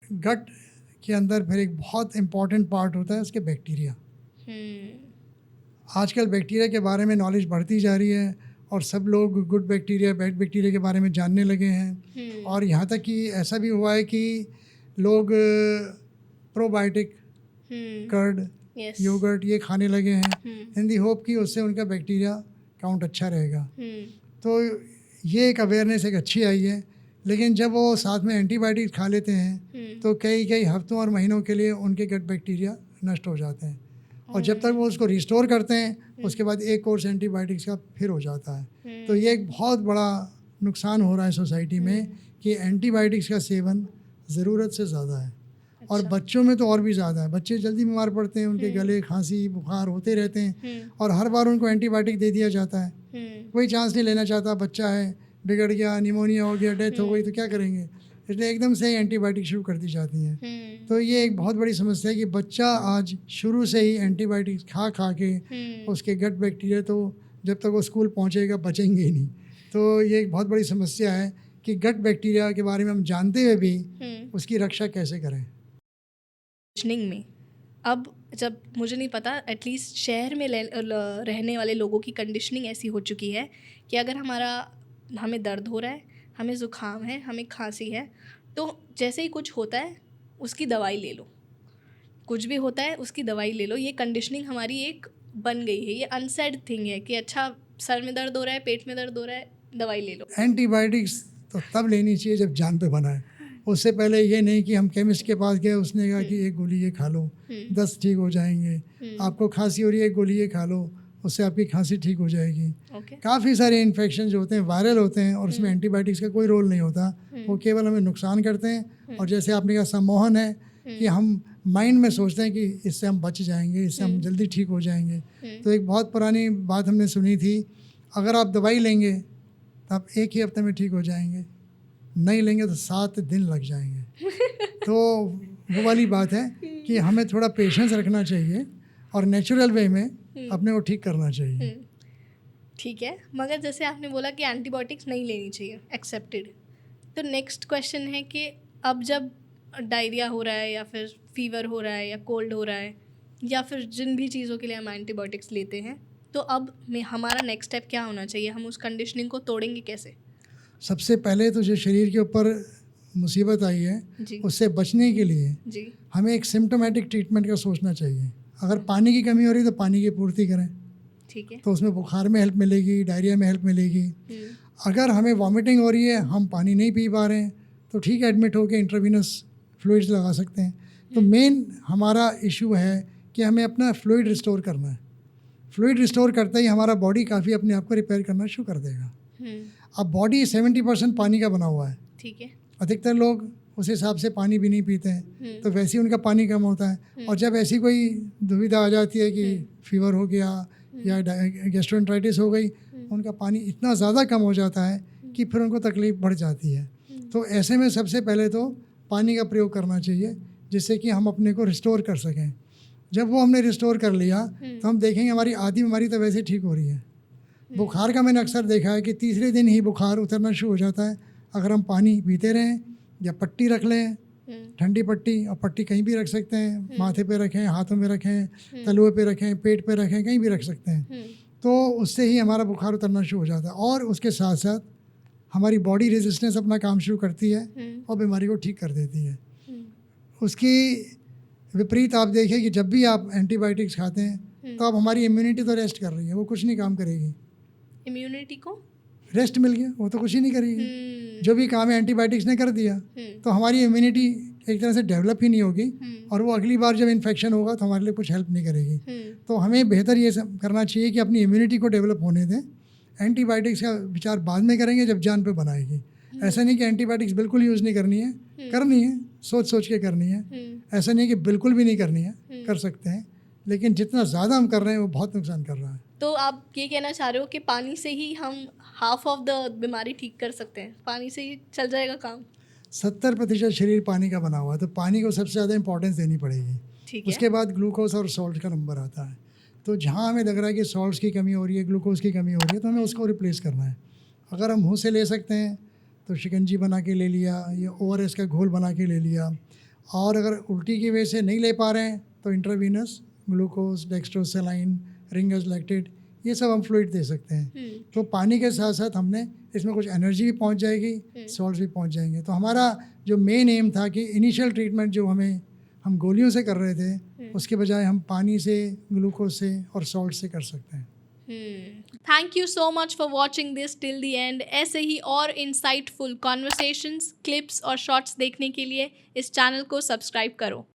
गट के अंदर फिर एक बहुत इम्पॉर्टेंट पार्ट होता है उसके बैक्टीरिया। आजकल बैक्टीरिया के बारे में नॉलेज बढ़ती जा रही है और सब लोग गुड बैक्टीरिया बैड बैक्टीरिया के बारे में जानने लगे हैं। और यहाँ तक कि ऐसा भी हुआ है कि लोग प्रोबायोटिक कर्ड योगर्ट ये खाने लगे हैं इन दी होप कि उससे उनका बैक्टीरिया काउंट अच्छा रहेगा। तो ये एक अवेयरनेस एक अच्छी आई है, लेकिन जब वो साथ में एंटीबायोटिक्स खा लेते हैं तो कई हफ्तों और महीनों के लिए उनके गट बैक्टीरिया नष्ट हो जाते हैं। और जब तक वो उसको रिस्टोर करते हैं उसके बाद एक कोर्स एंटीबायोटिक्स का फिर हो जाता है। तो ये एक बहुत बड़ा नुकसान हो रहा है सोसाइटी में कि एंटीबायोटिक्स का सेवन ज़रूरत से ज़्यादा है। और बच्चों में तो और भी ज़्यादा है। बच्चे जल्दी बीमार पड़ते हैं, उनके गले खांसी बुखार होते रहते हैं और हर बार उनको एंटीबायोटिक दे दिया जाता है। कोई चांस नहीं लेना चाहता, बच्चा है बिगड़ गया, निमोनिया हो गया, डेथ हो गई तो क्या करेंगे, इसलिए एकदम से एंटीबायोटिक शुरू कर दी जाती हैं। तो ये एक बहुत बड़ी समस्या है कि बच्चा आज शुरू से ही एंटीबायोटिक्स खा के उसके गट बैक्टीरिया तो जब तक वो स्कूल पहुँचेगा बचेंगे ही नहीं। तो ये एक बहुत बड़ी समस्या है कि गट बैक्टीरिया के बारे में हम जानते हुए भी उसकी रक्षा कैसे करें। में अब जब मुझे नहीं पता, एटलीस्ट शहर में रहने वाले लोगों की कंडीशनिंग ऐसी हो चुकी है कि अगर हमें दर्द हो रहा है, हमें ज़ुकाम है, हमें खांसी है, तो जैसे ही कुछ होता है उसकी दवाई ले लो, कुछ भी होता है उसकी दवाई ले लो। ये कंडीशनिंग हमारी एक बन गई है, ये अनसेड थिंग है कि अच्छा सर में दर्द हो रहा है, पेट में दर्द हो रहा है, दवाई ले लो। एंटीबायोटिक्स तो तब लेनी चाहिए जब जान पे बना है, उससे पहले ये नहीं कि हम केमिस्ट के पास गए, उसने कहा कि एक गोली ये खा लो 10 ठीक हो जाएंगे। आपको खांसी हो रही है, एक गोली ये खा लो, उससे आपकी खांसी ठीक हो जाएगी। काफ़ी सारे इन्फेक्शन जो होते हैं वायरल होते हैं और उसमें एंटीबायोटिक्स का कोई रोल नहीं होता, वो केवल हमें नुकसान करते हैं। और जैसे आपने कहा सम्मोहन है कि हम माइंड में सोचते हैं कि इससे हम बच जाएंगे, इससे हम जल्दी ठीक हो जाएंगे। तो एक बहुत पुरानी बात हमने सुनी थी, अगर आप दवाई लेंगे तो आप एक ही हफ्ते में ठीक हो जाएंगे, नहीं लेंगे तो 7 दिन लग जाएंगे। तो वो वाली बात है कि हमें थोड़ा पेशेंस रखना चाहिए और नेचुरल वे में अपने को ठीक करना चाहिए। ठीक है, मगर जैसे आपने बोला कि एंटीबायोटिक्स नहीं लेनी चाहिए, एक्सेप्टेड। तो नेक्स्ट क्वेश्चन है कि अब जब डायरिया हो रहा है या फिर फीवर हो रहा है या कोल्ड हो रहा है या फिर जिन भी चीज़ों के लिए हम एंटीबायोटिक्स लेते हैं, तो अब हमारा नेक्स्ट स्टेप क्या होना चाहिए? हम उस कंडीशनिंग को तोड़ेंगे कैसे? सबसे पहले तो जो शरीर के ऊपर मुसीबत आई है उससे बचने के लिए हमें एक सिम्टोमेटिक ट्रीटमेंट का सोचना चाहिए। अगर पानी की कमी हो रही है तो पानी की पूर्ति करें, ठीक है, तो उसमें बुखार में हेल्प मिलेगी, डायरिया में हेल्प मिलेगी। अगर हमें वॉमिटिंग हो रही है, हम पानी नहीं पी पा रहे हैं, तो ठीक है, एडमिट होकर इंट्रावीनस फ्लूइड्स लगा सकते हैं। तो मेन हमारा इशू है कि हमें अपना फ्लूइड रिस्टोर करना है। फ्लूइड रिस्टोर करते ही हमारा बॉडी काफ़ी अपने आप को रिपेयर करना शुरू कर देगा। अब बॉडी 70% पानी का बना हुआ है, ठीक है, अधिकतर लोग उस हिसाब से पानी भी नहीं पीते हैं, तो वैसे ही उनका पानी कम होता है। और जब ऐसी कोई दुविधा आ जाती है कि फीवर हो गया या गैस्ट्रोएंटराइटिस हो गई, उनका पानी इतना ज़्यादा कम हो जाता है कि फिर उनको तकलीफ़ बढ़ जाती है। तो ऐसे में सबसे पहले तो पानी का प्रयोग करना चाहिए जिससे कि हम अपने को रिस्टोर कर सकें। जब वो हमने रिस्टोर कर लिया तो हम देखेंगे हमारी आधी बीमारी तो वैसे ठीक हो रही है। बुखार का मैंने अक्सर देखा है कि तीसरे दिन ही बुखार उतरना शुरू हो जाता है अगर हम पानी पीते रहें या पट्टी रख लें, ठंडी पट्टी। और पट्टी कहीं भी रख सकते हैं, माथे पे रखें, हाथों में रखें, तलुए पे रखें, पेट पे रखें, कहीं भी रख सकते हैं। तो उससे ही हमारा बुखार उतरना शुरू हो जाता है और उसके साथ साथ हमारी बॉडी रेजिस्टेंस अपना काम शुरू करती है और बीमारी को ठीक कर देती है। उसकी विपरीत आप देखिए कि जब भी आप एंटीबायोटिक्स खाते हैं तो अब हमारी इम्यूनिटी तो रेस्ट कर रही है, वो कुछ नहीं काम करेगी। इम्यूनिटी को रेस्ट मिल गया, वो तो कुछ ही नहीं करेगी। जो भी काम है एंटीबायोटिक्स ने कर दिया, तो हमारी इम्यूनिटी एक तरह से डेवलप ही नहीं होगी और वो अगली बार जब इन्फेक्शन होगा तो हमारे लिए कुछ हेल्प नहीं करेगी। तो हमें बेहतर ये करना चाहिए कि अपनी इम्यूनिटी को डेवलप होने दें। एंटीबायोटिक्स का विचार बाद में करेंगे जब जान पे बनाएगी। ऐसा नहीं कि एंटीबायोटिक्स बिल्कुल यूज़ नहीं करनी है, करनी है, सोच सोच के करनी है। ऐसा नहीं कि बिल्कुल भी नहीं करनी है, कर सकते हैं, लेकिन जितना ज़्यादा हम कर रहे हैं वो बहुत नुकसान कर रहा है। तो आप ये कहना चाह रहे हो कि पानी से ही हम हाफ ऑफ द बीमारी ठीक कर सकते हैं, पानी से ही चल जाएगा काम? 70% शरीर पानी का बना हुआ है, तो पानी को सबसे ज़्यादा इंपॉर्टेंस देनी पड़ेगी। उसके बाद ग्लूकोज और सॉल्ट का नंबर आता है। तो जहाँ हमें लग रहा है कि सॉल्ट्स की कमी हो रही है, ग्लूकोज की कमी हो रही है, तो हमें उसको रिप्लेस करना है। अगर हम मुँह से ले सकते हैं तो शिकंजी बना के ले लिया या ORS का घोल बना के ले लिया। और अगर उल्टी की वजह से नहीं ले पा रहे हैं तो इंट्रावीनस ग्लूकोज, डेक्स्ट्रोसलाइन, रिंगर्स लैक्टेट, ये सब हम फ्लूइड दे सकते हैं। तो पानी के साथ साथ हमने इसमें कुछ एनर्जी भी पहुंच जाएगी, सॉल्ट्स भी पहुंच जाएंगे। तो हमारा जो मेन एम था कि इनिशियल ट्रीटमेंट जो हम गोलियों से कर रहे थे, उसके बजाय हम पानी से, ग्लूकोज से और सॉल्ट से कर सकते हैं। Thank you so much for watching this till the end. ऐसे ही और इंसाइटफुल कॉन्वर्सेशंस, क्लिप्स और शॉर्ट्स देखने के लिए इस चैनल को सब्सक्राइब करो।